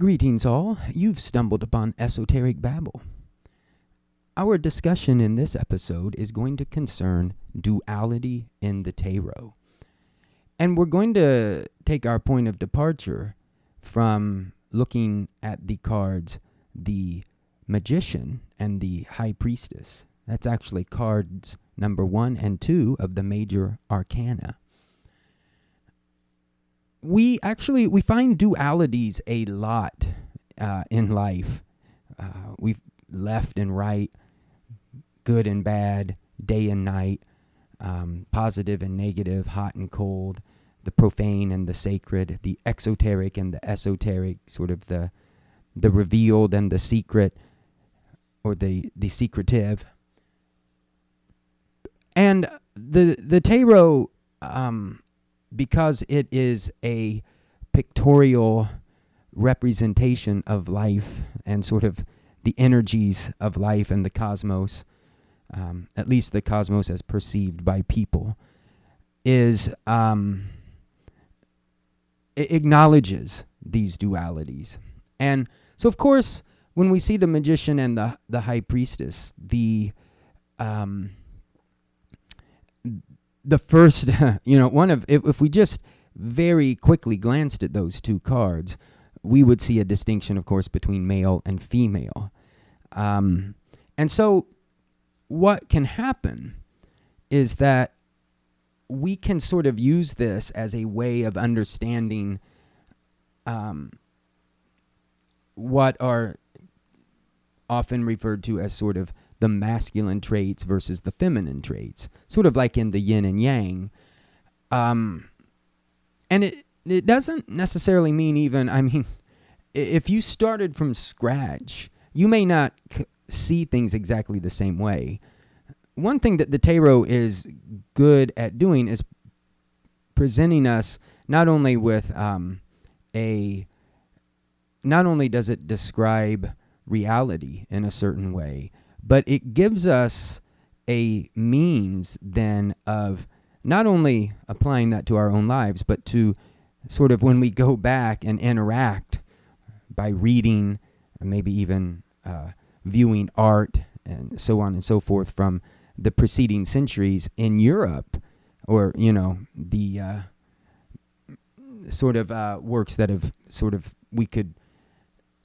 Greetings all, you've stumbled upon Esoteric Babble. Our discussion in this episode is going to concern duality in the tarot. And we're going to take our point of departure from looking at the cards, the Magician and the High Priestess. That's actually cards number 1 and 2 of the Major Arcana. We find dualities a lot in life. We've left and right, good and bad, day and night, positive and negative, hot and cold, the profane and the sacred, the exoteric and the esoteric, sort of the revealed and the secret, or the secretive. And the tarot, because it is a pictorial representation of life and sort of the energies of life and the cosmos, at least the cosmos as perceived by people, it acknowledges these dualities. And so, of course, when we see the Magician and the High Priestess, the first, if we just very quickly glanced at those two cards, we would see a distinction, of course, between male and female. And so what can happen is that we can sort of use this as a way of understanding what are often referred to as sort of the masculine traits versus the feminine traits, sort of like in the yin and yang. And it doesn't necessarily mean even, if you started from scratch, you may not see things exactly the same way. One thing that the tarot is good at doing is presenting us not only with not only does it describe reality in a certain way, but it gives us a means then of not only applying that to our own lives, but to sort of when we go back and interact by reading, maybe even viewing art and so on and so forth from the preceding centuries in Europe, or, the sort of works that have sort of, we could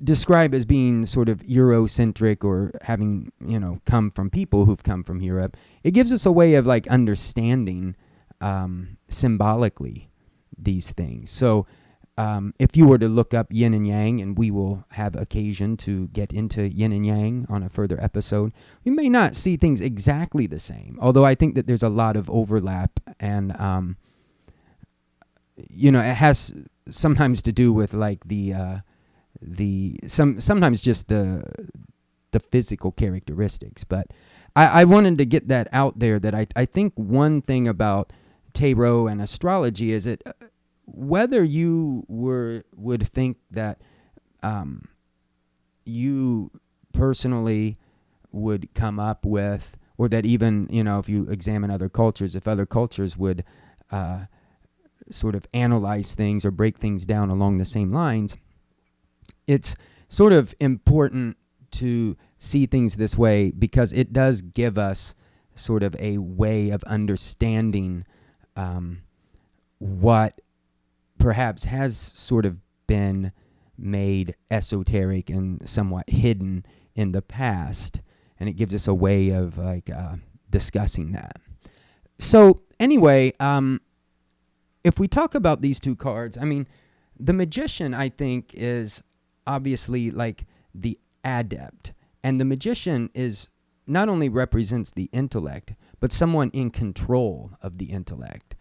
describe as being sort of Eurocentric or having, come from people who've come from Europe. It gives us a way of like understanding symbolically these things. So if you were to look up yin and yang, and we will have occasion to get into yin and yang on a further episode, we may not see things exactly the same, although I think that there's a lot of overlap, and it has sometimes to do with like sometimes just the physical characteristics. But I wanted to get that out there, that I think one thing about tarot and astrology is it, whether you would think that you personally would come up with, or that even, if you examine other cultures, if other cultures would sort of analyze things or break things down along the same lines, it's sort of important to see things this way, because it does give us sort of a way of understanding what perhaps has sort of been made esoteric and somewhat hidden in the past, and it gives us a way of like discussing that. So anyway, if we talk about these two cards, the Magician, I think, is obviously like the adept, and the Magician is not only represents the intellect, but someone in control of the intellect.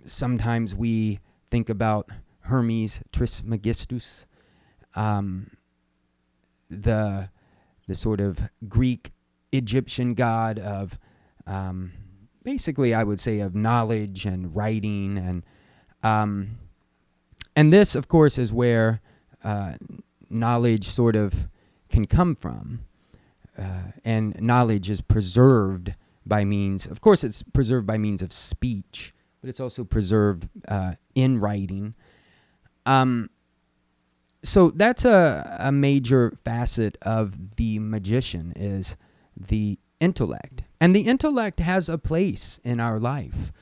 Sometimes we think about Hermes Trismegistus, the sort of Greek Egyptian god of basically, I would say, of knowledge and writing, and this, of course, is where knowledge sort of can come from, and knowledge is preserved by means, of course, it's preserved by means of speech, but it's also preserved in writing. So that's a major facet of the magician, is the intellect. And the intellect has a place in our life.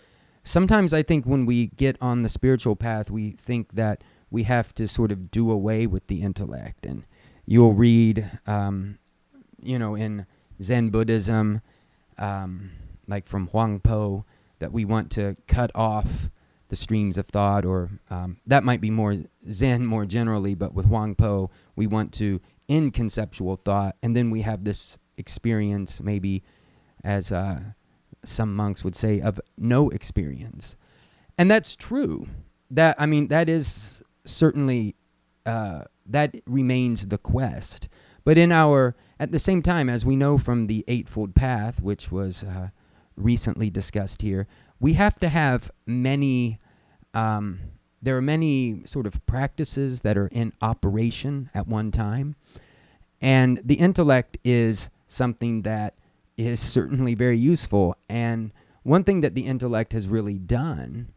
Sometimes I think when we get on the spiritual path, we think that we have to sort of do away with the intellect. And you'll read, in Zen Buddhism, like from Huang Po, that we want to cut off the streams of thought, or that might be more Zen more generally, but with Huang Po, we want to end conceptual thought, and then we have this experience, maybe as some monks would say, of no experience. And that's true. That is certainly, that remains the quest. But at the same time, as we know from the Eightfold Path, which was recently discussed here, we have to have many, there are many sort of practices that are in operation at one time. And the intellect is something that is certainly very useful. And one thing that the intellect has really done,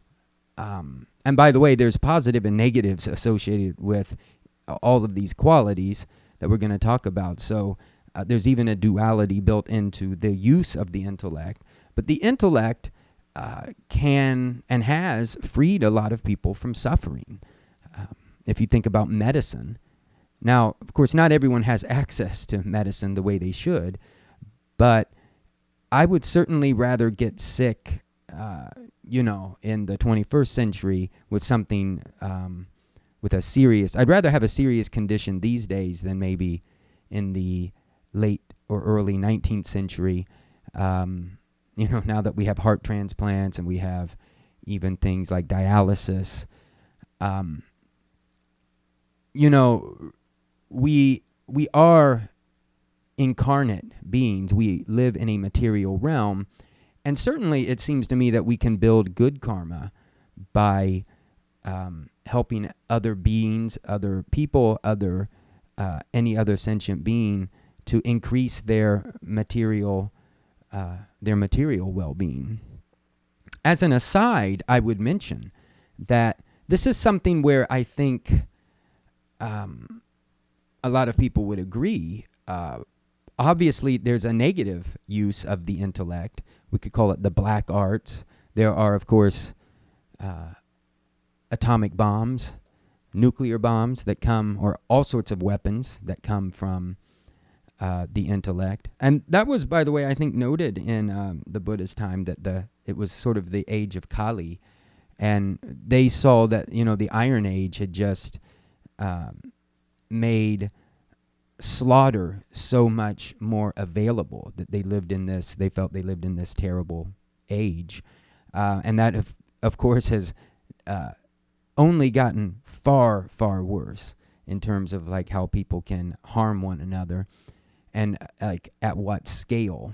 and by the way, there's positive and negatives associated with all of these qualities that we're going to talk about. So there's even a duality built into the use of the intellect. But the intellect can and has freed a lot of people from suffering. If you think about medicine. Now, of course, not everyone has access to medicine the way they should, but I would certainly rather get sick, in the 21st century with something, I'd rather have a serious condition these days than maybe in the late or early 19th century. Now that we have heart transplants and we have even things like dialysis, we are incarnate beings. We live in a material realm. And certainly it seems to me that we can build good karma by helping other beings, other people, any other sentient being to increase their material well-being. As an aside, I would mention that this is something where I think a lot of people would agree. Obviously, there's a negative use of the intellect. We could call it the black arts. There are, of course, atomic bombs, nuclear bombs that come, or all sorts of weapons that come from the intellect. And that was, by the way, I think noted in the Buddha's time, that it was sort of the age of Kali. And they saw that, the Iron Age had just made slaughter so much more available, that they felt they lived in this terrible age. And that, of course, has only gotten far, far worse in terms of like how people can harm one another and like at what scale.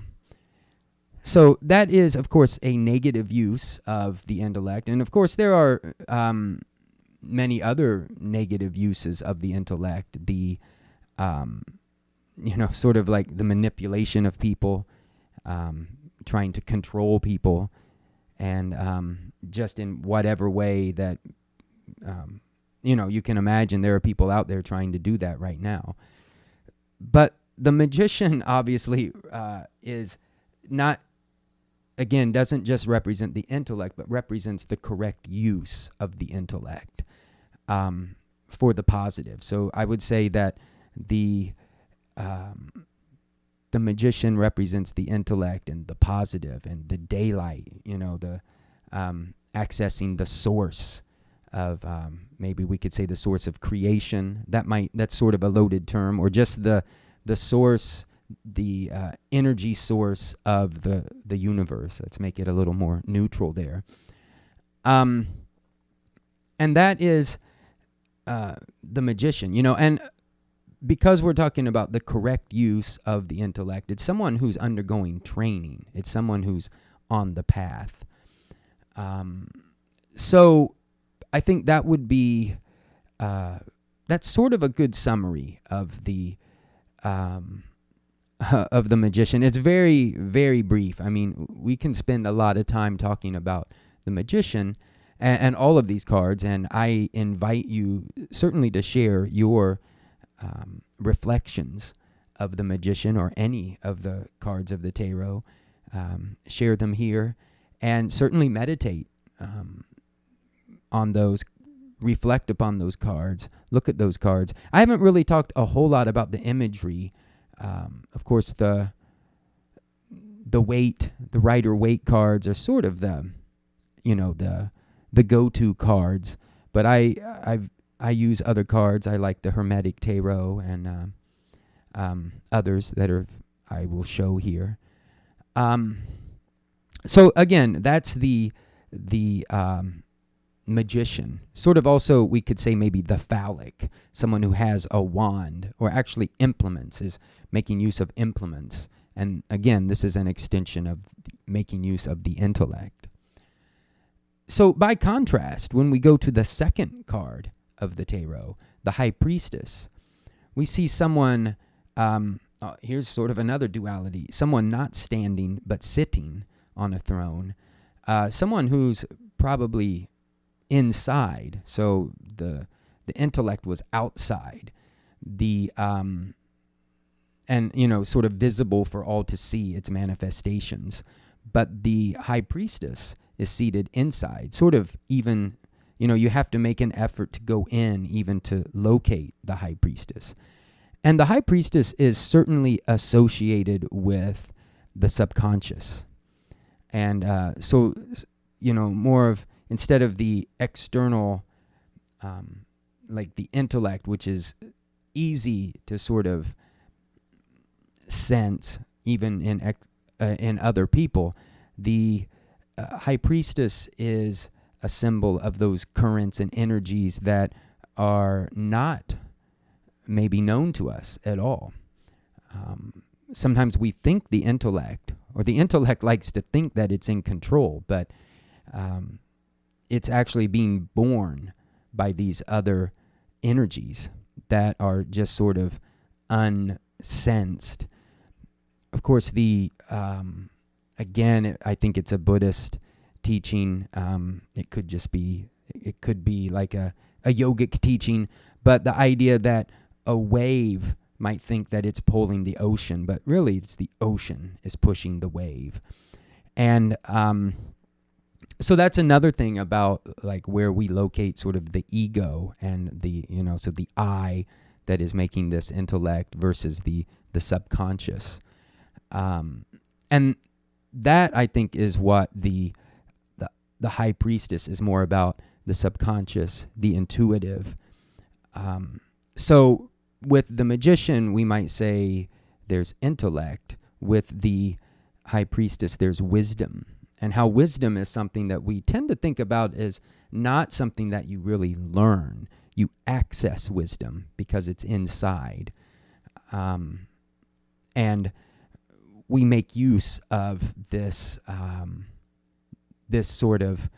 So that is, of course, a negative use of the intellect. And of course, there are many other negative uses of the intellect. The, sort of like the manipulation of people, trying to control people, and just in whatever way that, you can imagine there are people out there trying to do that right now. But the magician obviously is not, again, doesn't just represent the intellect, but represents the correct use of the intellect for the positive. So I would say that the magician represents the intellect and the positive and the daylight, the accessing the source of, maybe we could say the source of creation. That's sort of a loaded term, or just the source, the energy source of the universe. Let's make it a little more neutral there. And that is the magician, and because we're talking about the correct use of the intellect, it's someone who's undergoing training. It's someone who's on the path. So I think that would be, that's sort of a good summary of the magician. It's very, very brief. I mean, we can spend a lot of time talking about the magician, and all of these cards. And I invite you certainly to share your reflections of the Magician or any of the cards of the tarot. Share them here, and certainly meditate on those, reflect upon those cards, look at those cards. I haven't really talked a whole lot about the imagery. Of course, the rider-waite cards are sort of the go-to cards, but I use other cards. I like the Hermetic Tarot and others that I will show here. So again, that's the Magician. Sort of also, we could say maybe the phallic, someone who has a wand, or actually implements, is making use of implements. And again, this is an extension of making use of the intellect. So by contrast, when we go to the second card of the tarot, the High Priestess, we see someone, here's sort of another duality, someone not standing but sitting on a throne, someone who's probably inside, so the intellect was outside, and sort of visible for all to see its manifestations, but the High Priestess is seated inside, sort of even, you have to make an effort to go in even to locate the High Priestess. And the High Priestess is certainly associated with the subconscious. And so, more of, instead of the external, like the intellect, which is easy to sort of sense, even in other people, the High Priestess is a symbol of those currents and energies that are not maybe known to us at all. Sometimes we think the intellect likes to think that it's in control, but it's actually being born by these other energies that are just sort of unsensed. Of course, again, I think it's a Buddhist teaching. It could be like a yogic teaching, but the idea that a wave might think that it's pulling the ocean, but really it's the ocean is pushing the wave. And so that's another thing about like where we locate sort of the ego and so the I that is making this intellect versus the subconscious. And that, I think, is what the High Priestess is more about, the subconscious, the intuitive. So with the Magician, we might say there's intellect. With the High Priestess, there's wisdom. And how wisdom is something that we tend to think about as not something that you really learn. You access wisdom because it's inside. And we make use of this this sort of,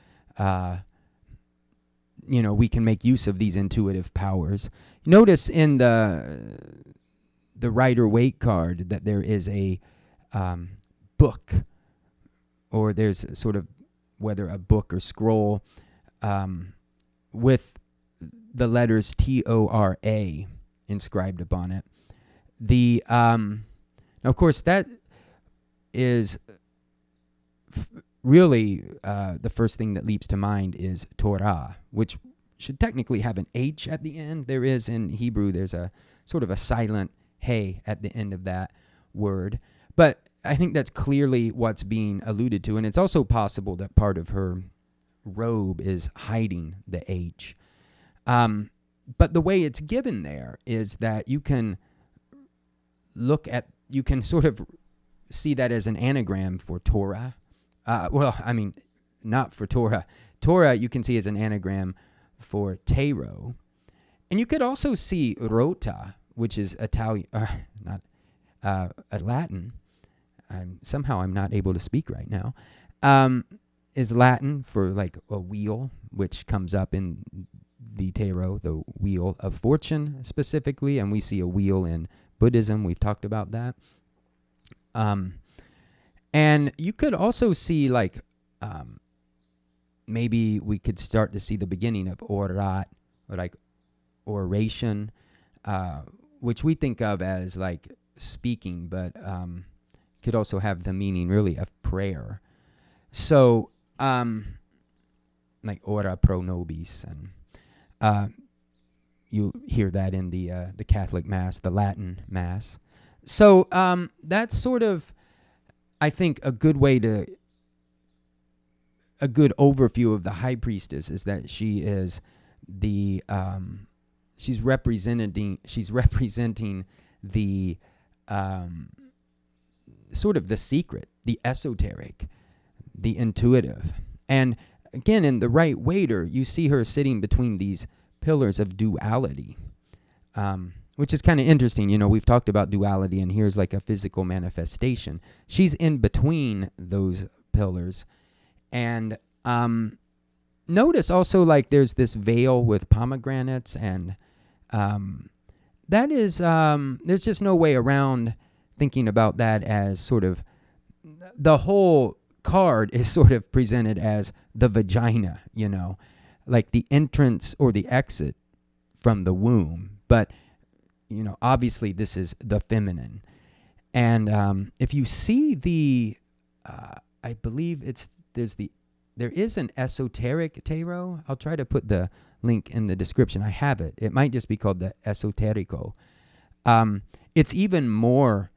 we can make use of these intuitive powers. Notice in the rider-waite card that there is a book, or there's sort of, whether a book or scroll, with the letters T-O-R-A inscribed upon it. Now, of course, that is really the first thing that leaps to mind is Torah, which should technically have an H at the end. There is in Hebrew, there's a sort of a silent hey at the end of that word. But I think that's clearly what's being alluded to. And it's also possible that part of her robe is hiding the H. But the way it's given there is that you can sort of see that as an anagram for Torah. Not for Torah. Torah you can see as an anagram for tarot. And you could also see rota, which is Italian, Latin. I'm not able to speak right now. Is Latin for like a wheel, which comes up in the tarot, the wheel of fortune specifically, and we see a wheel in Buddhism. We've talked about that. And you could also see like maybe we could start to see the beginning of orat, or like oration, which we think of as like speaking, but could also have the meaning really of prayer. So, like ora pro nobis, and you hear that in the Catholic Mass, the Latin Mass. So that's sort of, I think, a good overview of the High Priestess is that she is the she's representing the sort of the secret, the esoteric, the intuitive. And again, in the rider-waiter, you see her sitting between these pillars of duality, which is kind of interesting. You know, we've talked about duality, and here's like a physical manifestation. She's in between those pillars. And notice also, like, there's this veil with pomegranates, and that is, there's just no way around thinking about that as sort of, the whole card is sort of presented as the vagina, you know, like the entrance or the exit from the womb. But, you know, obviously this is the feminine. And if you see the, I believe there is an esoteric tarot. I'll try to put the link in the description. I have it. It might just be called the Esoterico. It's even more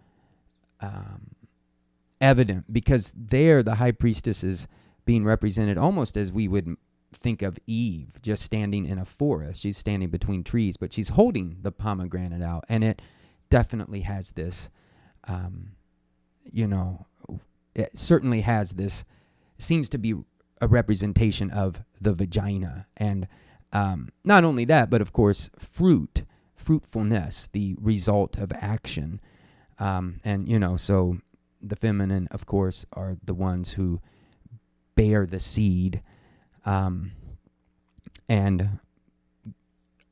evident, because there the High Priestess is being represented almost as we would think of Eve, just standing in a forest. She's standing between trees, but she's holding the pomegranate out, and it definitely has this, you know, it certainly has this, seems to be a representation of the vagina. And not only that, but of course, fruitfulness, the result of action. And, you know, so the feminine, of course, are the ones who bear the seed, and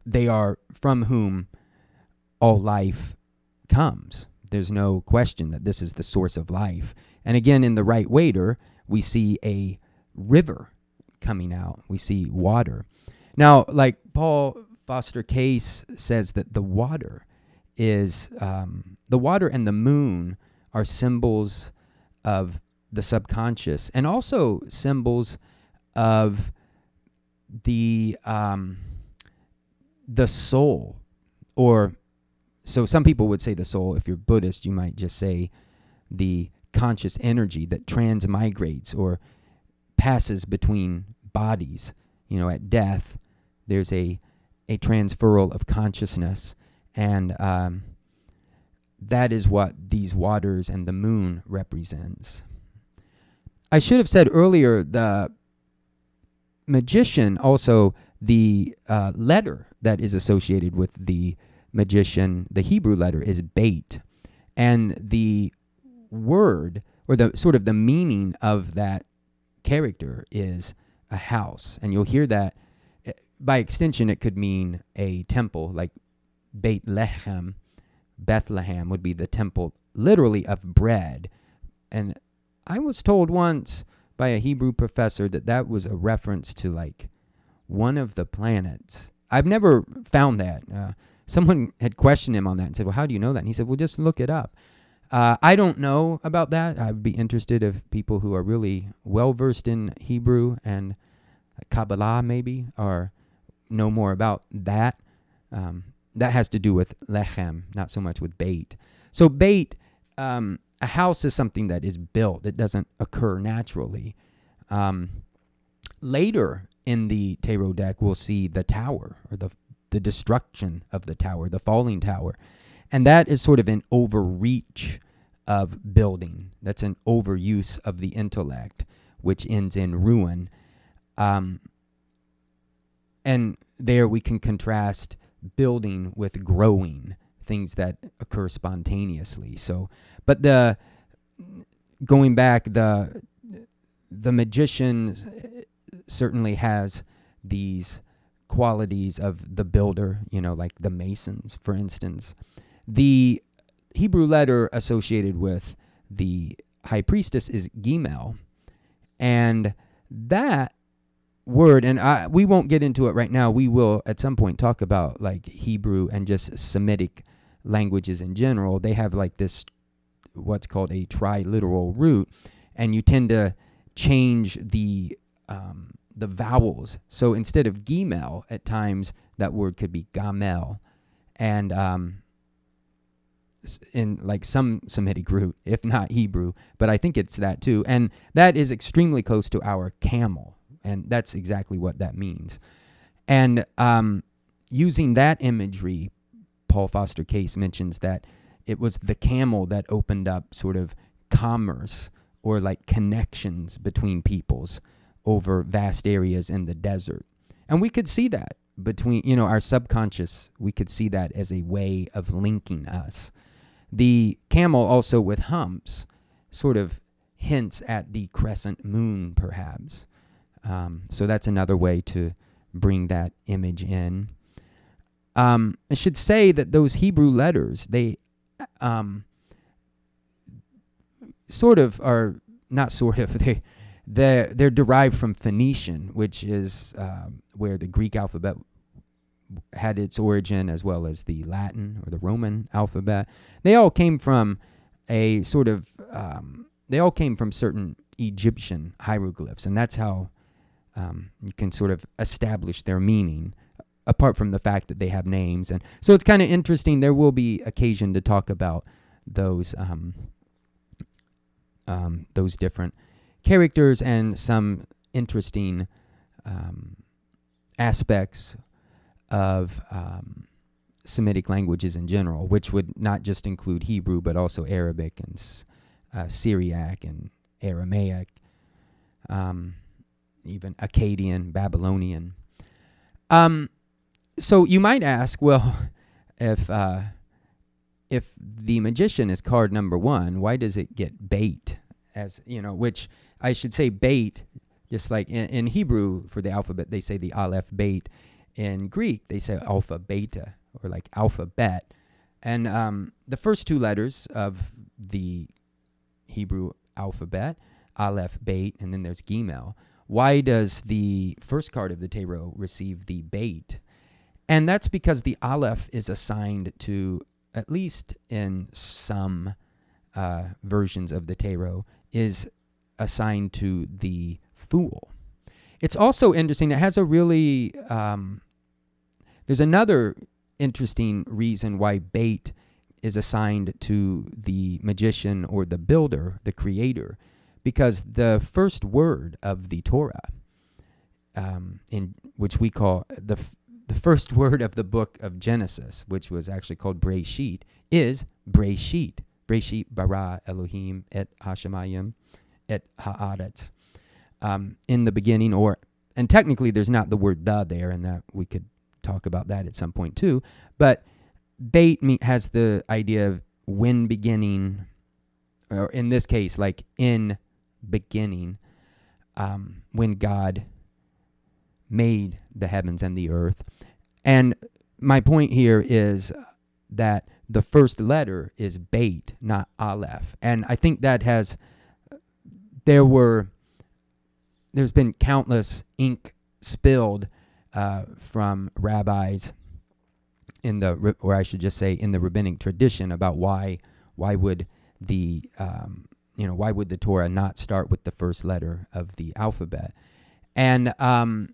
they are from whom all life comes. There's no question that this is the source of life. And again, in the rider-waiter, we see a river coming out. We see water. Now, like Paul Foster Case says that the water is, the water and the moon are symbols of the subconscious, and also symbols of the soul. Or, so some people would say the soul. If you're Buddhist, you might just say the conscious energy that transmigrates or passes between bodies. You know, at death, there's a transferal of consciousness, and that is what these waters and the moon represents. I should have said earlier, the magician, also the letter that is associated with the magician, the Hebrew letter, is bait. And the word, or the sort of the meaning of that character, is a house. And you'll hear that, by extension, it could mean a temple, like Beit Lechem. Bethlehem would be the temple, literally, of bread. And I was told once by a Hebrew professor that that was a reference to, like, one of the planets. I've never found that. Someone had questioned him on that and said, well, how do you know that? And he said, well, just look it up. I don't know about that. I'd be interested if people who are really well-versed in Hebrew and Kabbalah, maybe, or know more about that. That has to do with lechem, not so much with bait. So bait, a house is something that is built. It doesn't occur naturally. Later in the tarot deck, we'll see the tower, or the destruction of the tower, the falling tower. And that is sort of an overreach of building. That's an overuse of the intellect, which ends in ruin. And there we can contrast building with growing, things that occur spontaneously. So, but going back, the magician certainly has these qualities of the builder, you know, like the masons, for instance. The Hebrew letter associated with the High Priestess is Gimel, and that word, and we won't get into it right now. We will at some point talk about like Hebrew and just Semitic languages in general. They have like this, what's called a triliteral root, and you tend to change the vowels. So instead of gimel, at times that word could be gamel, and in like some Semitic root, if not Hebrew, but I think it's that too. And that is extremely close to our camel, and that's exactly what that means. And using that imagery, Paul Foster Case mentions that it was the camel that opened up sort of commerce or like connections between peoples over vast areas in the desert. And we could see that between, our subconscious, we could see that as a way of linking us. The camel also with humps sort of hints at the crescent moon, perhaps. So that's another way to bring that image in. I should say that those Hebrew letters, they sort of are, not sort of, they're derived from Phoenician, which is where the Greek alphabet had its origin, as well as the Latin or the Roman alphabet. They all came from a sort of, they all came from certain Egyptian hieroglyphs, and that's how you can sort of establish their meaning, apart from the fact that they have names. And so it's kind of interesting. There will be occasion to talk about those different characters and some interesting aspects of Semitic languages in general, which would not just include Hebrew, but also Arabic and Syriac and Aramaic, even Akkadian, Babylonian. So you might ask, well, if the magician is card number 1, why does it get bait? As which I should say bait, just like in Hebrew for the alphabet, they say the aleph bait. In Greek, they say alpha beta, or like alphabet. And the first 2 letters of the Hebrew alphabet, aleph, bait, and then there's gimel. Why does the first card of the tarot receive the bait? And that's because the aleph is assigned to, at least in some versions of the tarot, is assigned to the fool. It's also interesting. It has a really, there's another interesting reason why bait is assigned to the magician or the builder, the creator, because the first word of the Torah, in which we call the first word of the book of Genesis, which was actually called Breshit, is Breshit. Breshit bara Elohim et Hashemayim et haaretz. In the beginning, and technically there's not the word the there, and that we could talk about that at some point too, but bait has the idea of when beginning, or in this case, like in beginning, when God made the heavens and the earth. And my point here is that the first letter is bait, not aleph. And I think that there's been countless ink spilled from rabbis in the, or I should just say in the rabbinic tradition, about why would the why would the Torah not start with the first letter of the alphabet? And and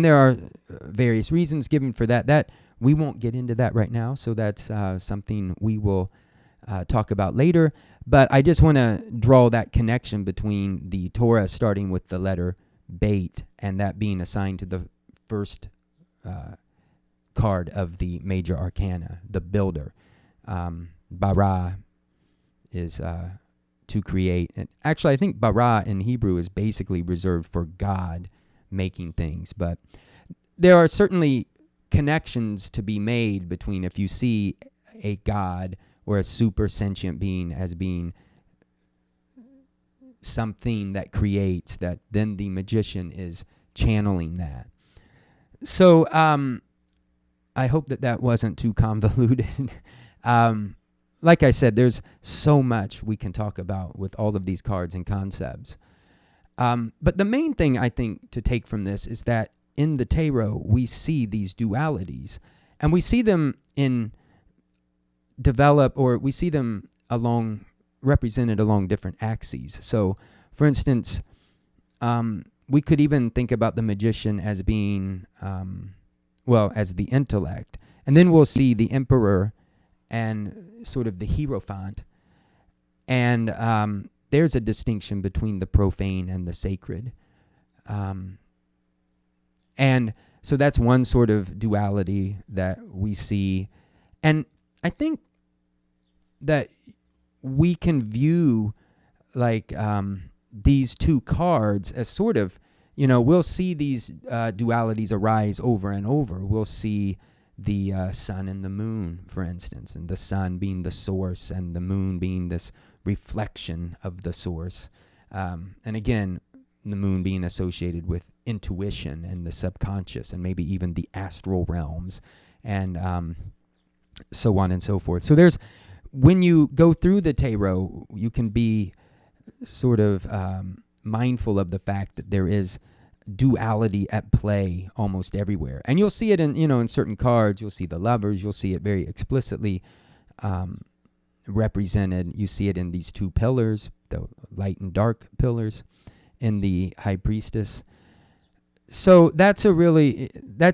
there are various reasons given for that. That we won't get into that right now. So that's something we will talk about later. But I just want to draw that connection between the Torah starting with the letter bait and that being assigned to the first card of the Major Arcana, the builder. Bara is to create. And actually, I think bara in Hebrew is basically reserved for God making things. But there are certainly connections to be made between, if you see a God or a super sentient being as being something that creates, that then the magician is channeling that. So I hope that wasn't too convoluted. Like I said, there's so much we can talk about with all of these cards and concepts. But the main thing I think to take from this is that in the tarot, we see these dualities, and we see them we see them represented along different axes. So, for instance, we could even think about the magician as being, as the intellect. And then we'll see the emperor and sort of the hierophant. And there's a distinction between the profane and the sacred. And so that's one sort of duality that we see. And I think that we can view these two cards as sort of, we'll see these dualities arise over and over. We'll see the sun and the moon, for instance, and the sun being the source and the moon being this reflection of the source. And again, the moon being associated with intuition and the subconscious and maybe even the astral realms and so on and so forth. So when you go through the tarot, you can be sort of mindful of the fact that there is duality at play almost everywhere. And you'll see it in certain cards. You'll see the lovers. You'll see it very explicitly represented. You see it in these two pillars, the light and dark pillars, in the High Priestess. So that's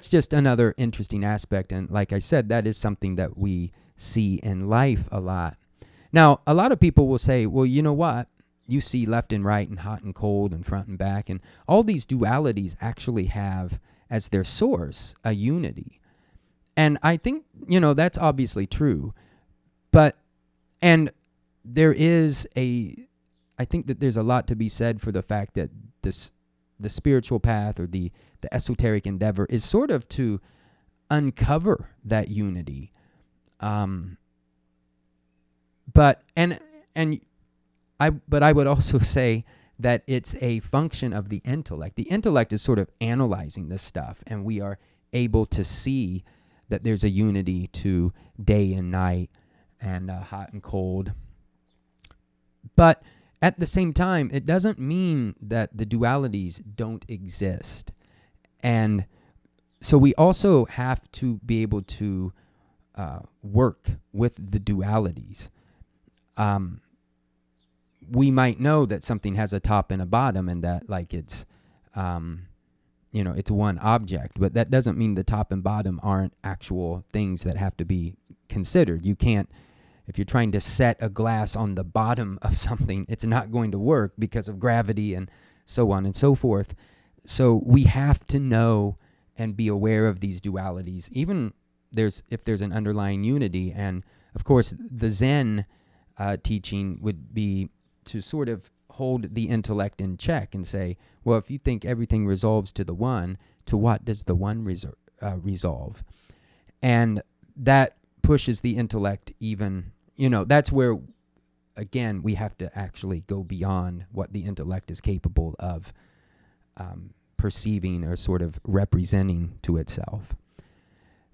just another interesting aspect. And like I said, that is something that we see in life a lot. Now, a lot of people will say, well, you know what? You see left and right and hot and cold and front and back. And all these dualities actually have as their source a unity. And I think, that's obviously true. And I think that there's a lot to be said for the fact that the spiritual path or the esoteric endeavor is sort of to uncover that unity. But I would also say that it's a function of the intellect. The intellect is sort of analyzing this stuff, and we are able to see that there's a unity to day and night and hot and cold. But at the same time, it doesn't mean that the dualities don't exist. And so we also have to be able to work with the dualities. We might know that something has a top and a bottom and that it's one object, but that doesn't mean the top and bottom aren't actual things that have to be considered. You can't, if you're trying to set a glass on the bottom of something, it's not going to work because of gravity and so on and so forth. So we have to know and be aware of these dualities, even if there's an underlying unity. And of course, the Zen teaching would be to sort of hold the intellect in check and say, well, if you think everything resolves to the one, to what does the one resolve? And that pushes the intellect even, that's where, again, we have to actually go beyond what the intellect is capable of perceiving or sort of representing to itself.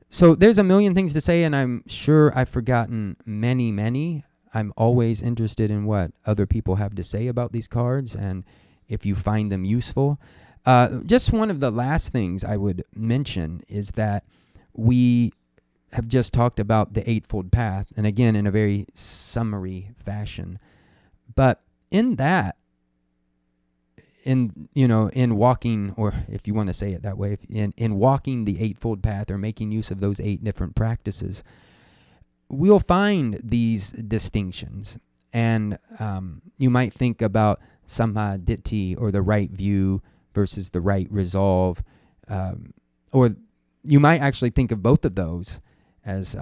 So there's a million things to say, and I'm sure I've forgotten many, many. I'm always interested in what other people have to say about these cards and if you find them useful. Just one of the last things I would mention is that we have just talked about the Eightfold Path, and again, in a very summary fashion. But in that, in walking, or if you want to say it that way, in walking the Eightfold Path or making use of those 8 different practices, we'll find these distinctions. And you might think about Samma Ditthi, or the right view versus the right resolve. Or you might actually think of both of those as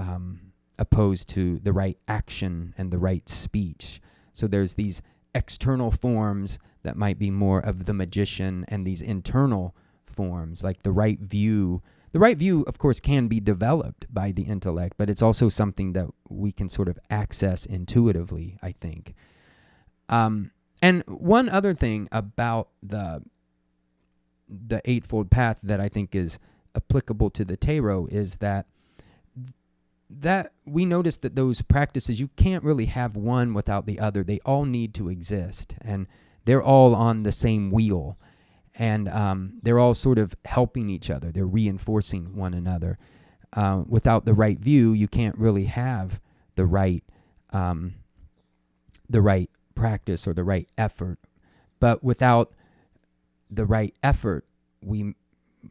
opposed to the right action and the right speech. So there's these external forms that might be more of the magician, and these internal forms, like the right view. The right view, of course, can be developed by the intellect, but it's also something that we can sort of access intuitively, I think. And one other thing about the Eightfold Path that I think is applicable to the tarot is that we notice that those practices, you can't really have one without the other. They all need to exist. And they're all on the same wheel, and they're all sort of helping each other. They're reinforcing one another. Without the right view, you can't really have the right practice or the right effort. But without the right effort, we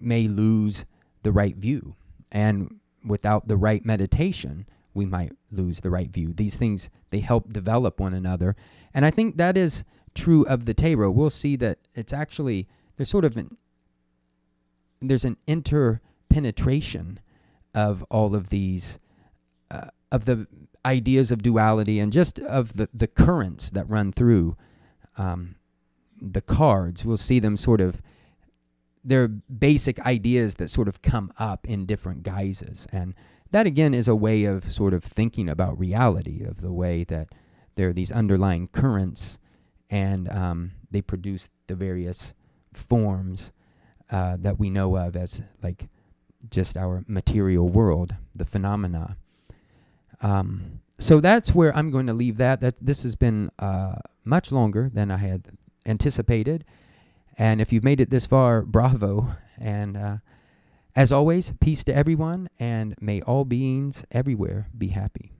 may lose the right view. And without the right meditation, we might lose the right view. These things, they help develop one another. And I think that is true of the tarot. We'll see that it's actually, there's sort of there's an interpenetration of all of these, of the ideas of duality and just of the currents that run through the cards. We'll see them sort of, they're basic ideas that sort of come up in different guises. And that, again, is a way of sort of thinking about reality, of the way that there are these underlying currents, and they produce the various forms that we know of as like just our material world, the phenomena. So that's where I'm going to leave that. This has been much longer than I had anticipated. And if you've made it this far, bravo. And as always, peace to everyone, and may all beings everywhere be happy.